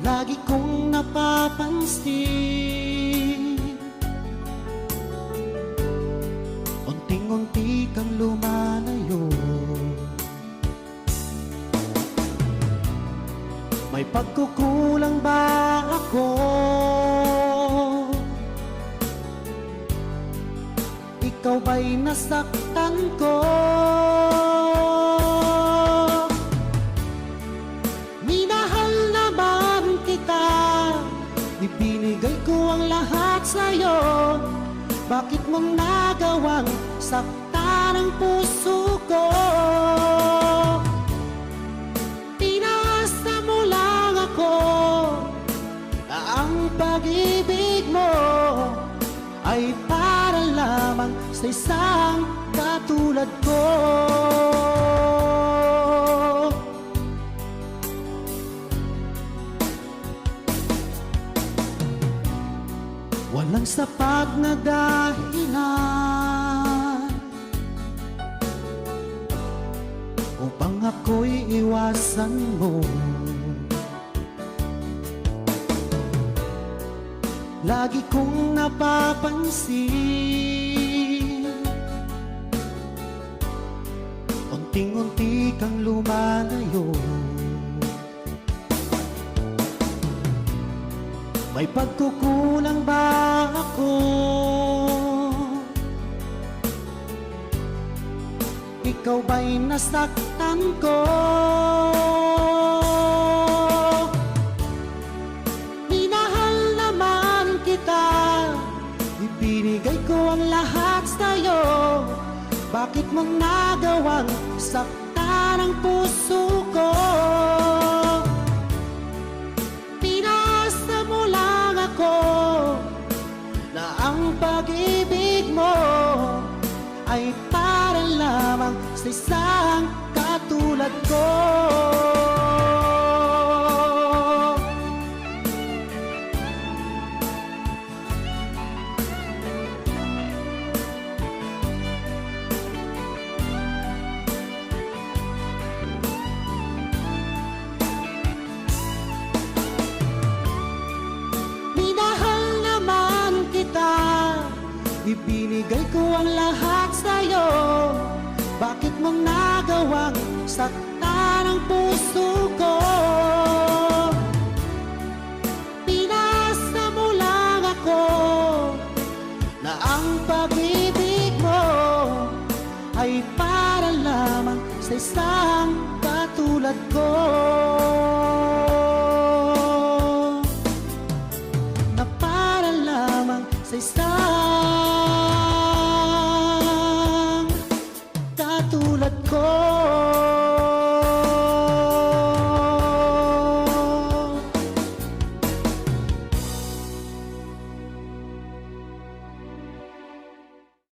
Lagi kong napapansin, unting-unti kang lumalayo. May pagkukulang ba ako? Ikaw ba'y nasaktan ko? Minahal naman kita, ibinigay ko ang lahat sa'yo. Bakit mong nagawang saktan ang puso ko? Pinasa mo lang ako na ang pag-ibig mo ay para lamang sa isang katulad ko. Walang sapat na dahilan upang ako'y iwasan mo. Lagi kong napapansin, unting-unti kang lumalayo. May pagkukulang ba ako? Ikaw ba'y nasaktan ko? Minahal naman kita, ibinigay ko ang lahat sa'yo. Bakit mong nagawang saktan ang puso ko? Na ang pag-ibig mo ay para lamang sa isang katulad ko. Ibinigay ko ang lahat sa'yo. Bakit mong nagawang saktan ang puso ko? Pinasa mo lang ako na ang pag-ibig mo ay para lamang sa isang katulad ko. Na para lamang sa isang katulad ko.